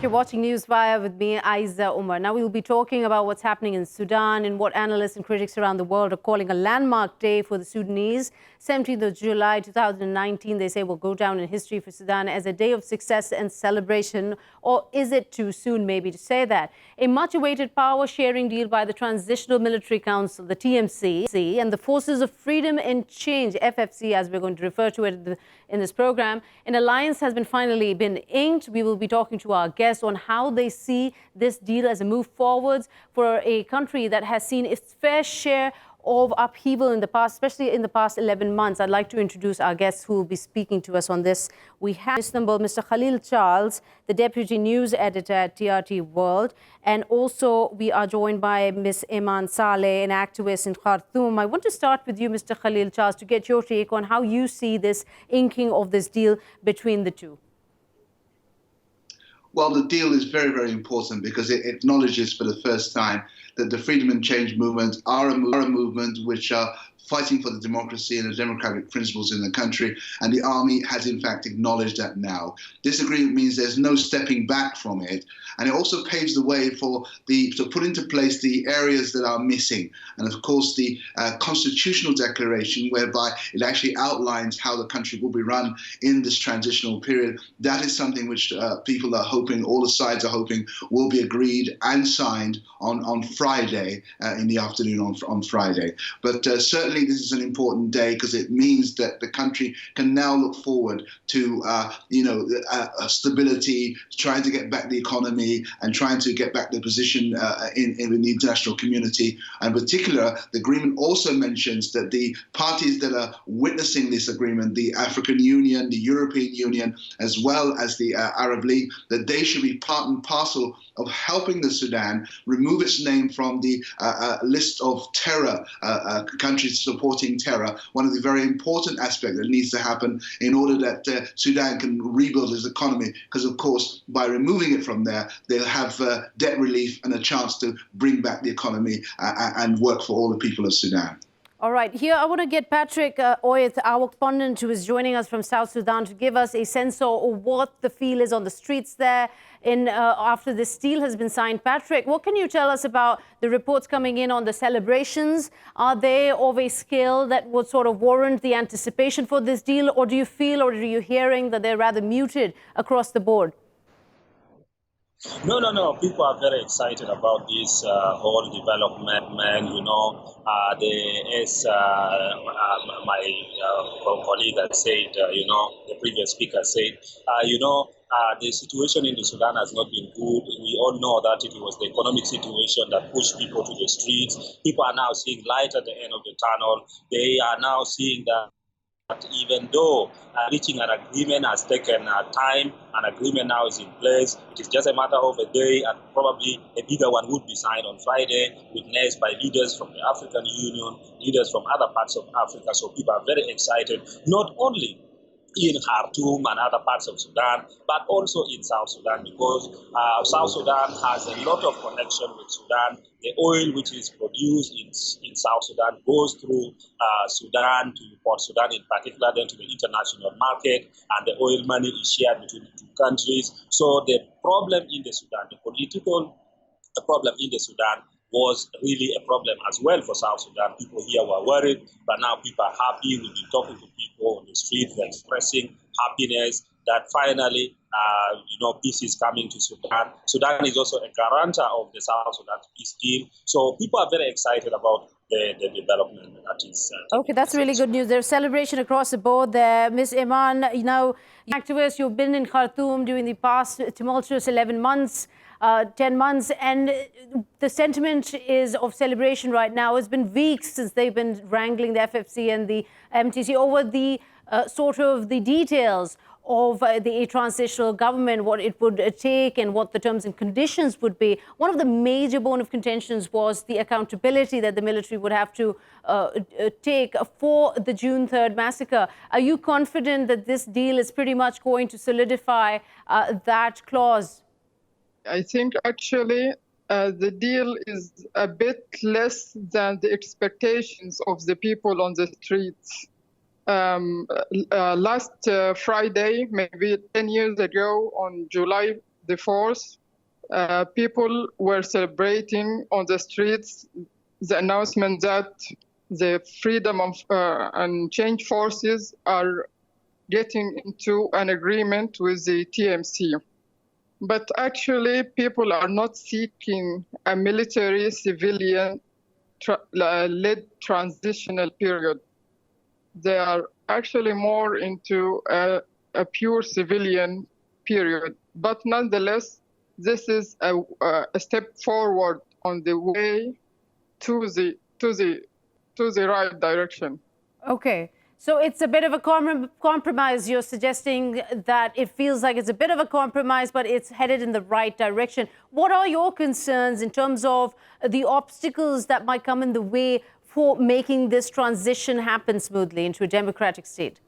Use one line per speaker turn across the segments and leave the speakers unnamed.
You're watching Newswire with me, Ayza Omar. Now we will be talking about what's happening in Sudan and what analysts and critics around the world are calling a landmark day for the Sudanese. 17th of July 2019, they say, will go down in history for Sudan as a day of success and celebration. Or is it too soon maybe to say that? A much-awaited power-sharing deal by the Transitional Military Council, the TMC, and the Forces of Freedom and Change, FFC, as we're going to refer to it in this program. An alliance has finally been inked. We will be talking to our guests on how they see this deal as a move forwards for a country that has seen its fair share of upheaval in the past, especially in the past 11 months. I'd like to introduce our guests who will be speaking to us on this. We have in Istanbul, Mr. Khalil Charles, the Deputy News Editor at TRT World. And also we are joined by Ms. Eiman Saleh, an activist in Khartoum. I want to start with you, Mr. Khalil Charles, to get your take on how you see this inking of this deal between the two.
Well, the deal is very, very important because it acknowledges for the first time that the freedom and change movement are a movement which are fighting for the democracy and the democratic principles in the country, and the army has in fact acknowledged that now. This agreement means there's no stepping back from it, and it also paves the way to put into place the areas that are missing, and of course the constitutional declaration whereby it actually outlines how the country will be run in this transitional period. That is something which people are hoping, all the sides are hoping, will be agreed and signed on Friday, in the afternoon on Friday. But certainly this is an important day because it means that the country can now look forward to stability, trying to get back the economy and trying to get back the position in the international community. And in particular, the agreement also mentions that the parties that are witnessing this agreement, the African Union, the European Union, as well as the Arab League, that they should be part and parcel of helping the Sudan remove its name from the list of terror countries supporting terror. One of the very important aspects that needs to happen in order that Sudan can rebuild its economy, because of course by removing it from there they'll have debt relief and a chance to bring back the economy and work for all the people of Sudan.
All right, here I want to get Patrick Oyet, our correspondent who is joining us from South Sudan, to give us a sense of what the feel is on the streets there after this deal has been signed. Patrick, what can you tell us about the reports coming in on the celebrations? Are they of a scale that would sort of warrant the anticipation for this deal, or do you feel, or are you hearing that they're rather muted across the board?
No. People are very excited about this whole development. As my colleague had said, the previous speaker said, the situation in the Sudan has not been good. We all know that it was the economic situation that pushed people to the streets. People are now seeing light at the end of the tunnel. They are now seeing that even though reaching an agreement has taken time, an agreement now is in place. It is just a matter of a day, and probably a bigger one would be signed on Friday, witnessed by leaders from the African Union, leaders from other parts of Africa. So people are very excited, not only in Khartoum and other parts of Sudan, but also in South Sudan, because South Sudan has a lot of connection with Sudan. The oil which is produced in South Sudan goes through Sudan to Port Sudan in particular, then to the international market, and the oil money is shared between the two countries. So the problem in the Sudan, the political problem in the Sudan, was really a problem as well for South Sudan. People here were worried, but now people are happy. We've been talking to people on the streets, they're expressing happiness that finally, peace is coming to Sudan. Sudan is also a guarantor of the South Sudan peace deal. So people are very excited about the development that is.
Okay, that's really good news. There's celebration across the board there. Ms. Eiman, activists, you've been in Khartoum during the past tumultuous 11 months. 10 months, and the sentiment is of celebration right now. It's been weeks since they've been wrangling the FFC and the MTC over the the details of the transitional government, what it would take and what the terms and conditions would be. One of the major bone of contentions was the accountability that the military would have to take for the June 3rd massacre. Are you confident that this deal is pretty much going to solidify that clause?
I think actually the deal is a bit less than the expectations of the people on the streets. Last Friday, maybe 10 years ago, on July the 4th, people were celebrating on the streets the announcement that the freedom of and change forces are getting into an agreement with the TMC. But actually, people are not seeking a military civilian led transitional period. They are actually more into a pure civilian period. But nonetheless, this is a step forward on the way to the right direction.
Okay. So it's a bit of a compromise. You're suggesting that it feels like it's a bit of a compromise, but it's headed in the right direction. What are your concerns in terms of the obstacles that might come in the way for making this transition happen smoothly into a democratic state?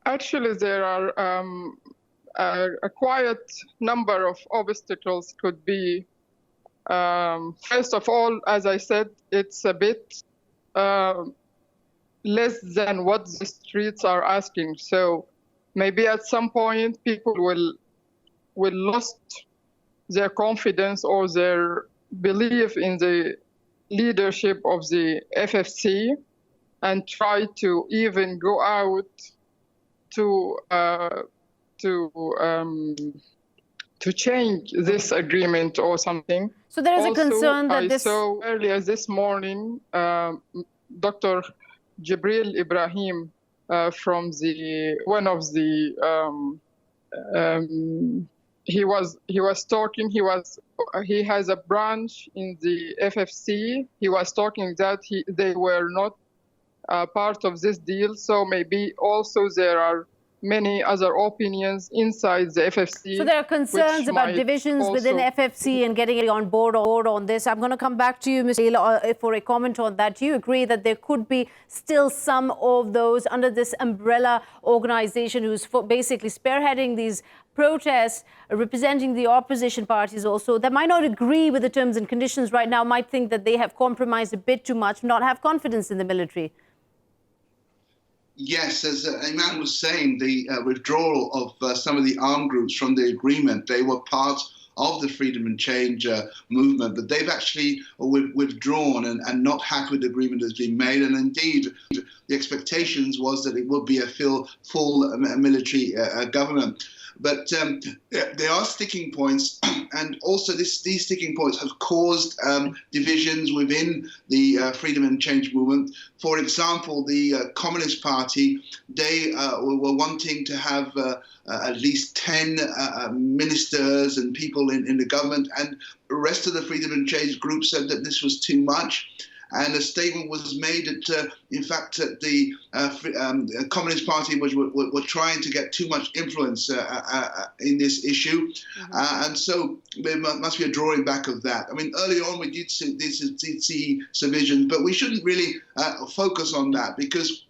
Actually, there are a quiet number of obstacles could be. First of all, as I said, it's a bit less than what the streets are asking. So maybe at some point people will lost their confidence or their belief in the leadership of the FFC and try to even go out to change this agreement or something.
So there is
also,
a concern that
I saw earlier this morning, Dr. Jibril Ibrahim from one of the he was talking. He has a branch in the FFC. He was talking that they were not part of this deal. So maybe also there are many other opinions inside the FFC.
So there are concerns about divisions within FFC and getting on board on this. I'm going to come back to you, Mr. Khalil, for a comment on that. Do you agree that there could be still some of those under this umbrella organization who's basically spearheading these protests, representing the opposition parties also, that might not agree with the terms and conditions right now, might think that they have compromised a bit too much, not have confidence in the military?
Yes, as Ayman was saying, the withdrawal of some of the armed groups from the agreement, they were part of the Freedom and Change movement, but they've actually withdrawn and not happy with the agreement that's been made. And indeed, the expectations was that it would be a full military government. But there are sticking points, and also these sticking points have caused divisions within the Freedom and Change movement. For example, the Communist Party, they were wanting to have at least 10 ministers and people in the government, and the rest of the Freedom and Change group said that this was too much. And a statement was made that, in fact, the Communist Party were trying to get too much influence in this issue. And so there must be a drawing back of that. I mean, earlier on we did see divisions, but we shouldn't really focus on that, because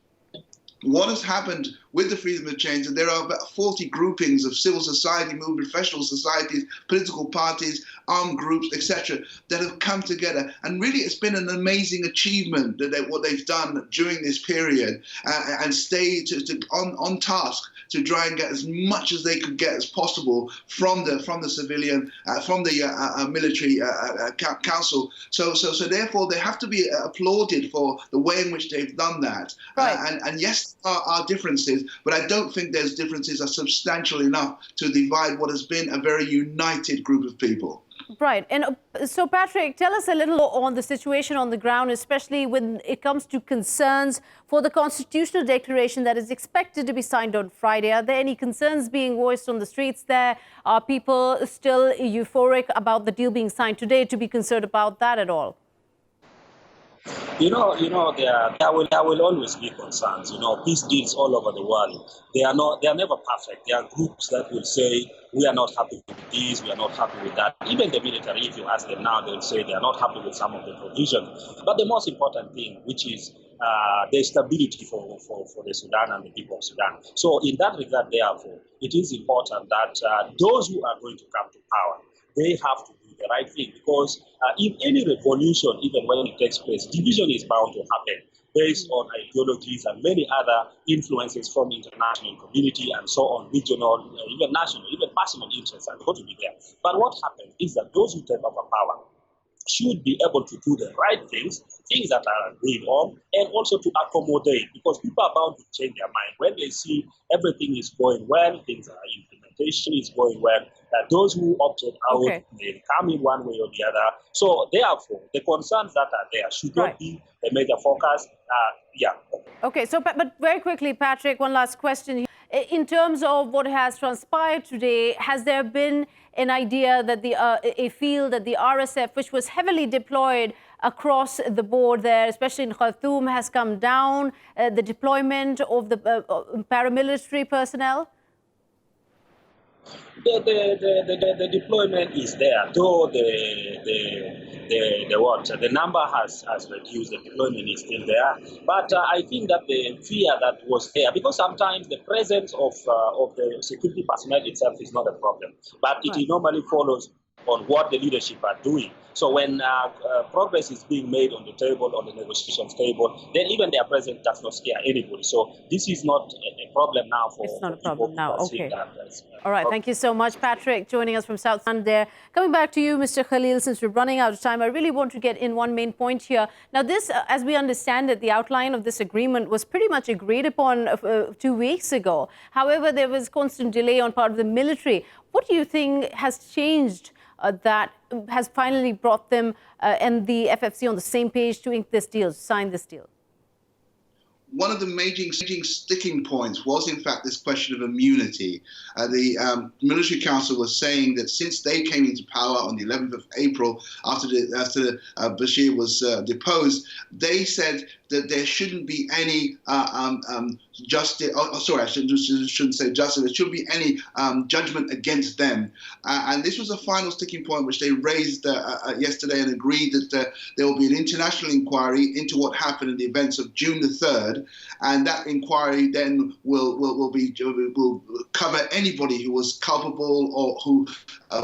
what has happened with the Freedom of Change, and there are about 40 groupings of civil society movement, professional societies, political parties, armed groups, etc., that have come together. And really, it's been an amazing achievement that what they've done during this period, and stay on task to try and get as much as they could get as possible from the civilian, from the military council. So therefore, they have to be applauded for the way in which they've done that. Right. And yes, there are differences, but I don't think those differences are substantial enough to divide what has been a very united group of people.
Right. And so, Patrick, tell us a little on the situation on the ground, especially when it comes to concerns for the constitutional declaration that is expected to be signed on Friday. Are there any concerns being voiced on the streets there? Are people still euphoric about the deal being signed today, to be concerned about that at all?
There will always be concerns. Peace deals all over the world, they are never perfect. There are groups that will say, we are not happy with this, we are not happy with that. Even the military, if you ask them now, they'll say they are not happy with some of the provisions. But the most important thing, which is the stability for the Sudan and the people of Sudan. So in that regard, therefore, it is important that those who are going to come to power, they have to do the right thing, because in any revolution, even when it takes place, division is bound to happen based on ideologies and many other influences from international community and so on, regional, even national, even personal interests are going to be there. But what happens is that those who take over power should be able to do the right things that are agreed on, and also to accommodate, because people are bound to change their mind when they see everything is going well, things are implementation is going well. Those who opted out may come in one way or the other. So therefore, the concerns that are there should not be a major focus.
Okay, so but very quickly, Patrick, one last question. In terms of what has transpired today, has there been an idea that a feel that the RSF, which was heavily deployed across the board there, especially in Khartoum, has come down, the deployment of the paramilitary personnel?
The deployment is there, though the number has reduced. The deployment is still there, but I think that the fear that was there, because sometimes the presence of the security personnel itself is not a problem, but it normally follows on what the leadership are doing. So when progress is being made on the table, on the negotiations table, then even their presence does not scare anybody. So this is not a problem now for
It's not a problem now. Okay. All right.
Okay.
Thank you so much, Patrick, joining us from South Sudan there. Coming back to you, Mr. Khalil, since we're running out of time, I really want to get in one main point here. Now, this, as we understand it, the outline of this agreement was pretty much agreed upon 2 weeks ago. However, there was constant delay on part of the military. What do you think has changed that has finally brought them and the FFC on the same page to ink this deal, sign this deal?
One of the major sticking points was, in fact, this question of immunity. The military council was saying that since they came into power on the 11th of April, after Bashir was deposed, they said that there shouldn't be any justice. Sorry, I shouldn't say justice. There shouldn't be any judgment against them. And this was a final sticking point which they raised yesterday and agreed that there will be an international inquiry into what happened in the events of June the 3rd. And that inquiry then will cover anybody who was culpable or who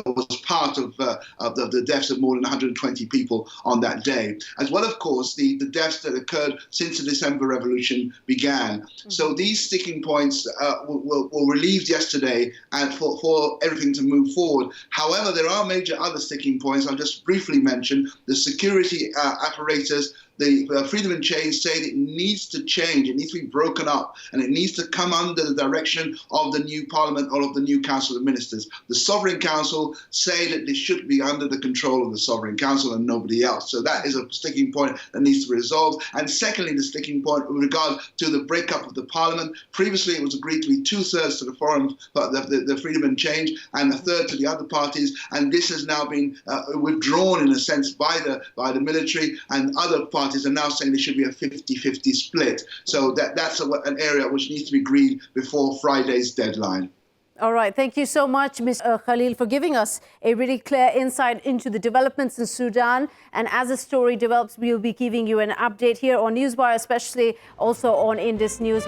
was part of the deaths of more than 120 people on that day, as well, of course, the deaths that occurred since the December Revolution began. So these sticking points were relieved yesterday and for everything to move forward. However, there are major other sticking points. I'll just briefly mention the security apparatus. The Freedom and Change saying it needs to change, it needs to be broken up, and it needs to come under the direction of the new parliament or of the new Council of Ministers. The Sovereign Council say that this should be under the control of the Sovereign Council and nobody else. So that is a sticking point that needs to be resolved. And secondly, the sticking point with regard to the breakup of the parliament. Previously, it was agreed to be 2/3 to the forum, the Freedom and Change, and 1/3 to the other parties. And this has now been withdrawn in a sense by the military, and other parties are now saying there should be a 50-50 split. So that's an area which needs to be agreed before Friday's deadline.
All right. Thank you so much, Ms. Khalil, for giving us a really clear insight into the developments in Sudan. And as the story develops, we'll be giving you an update here on Newswire, especially also on Indus News.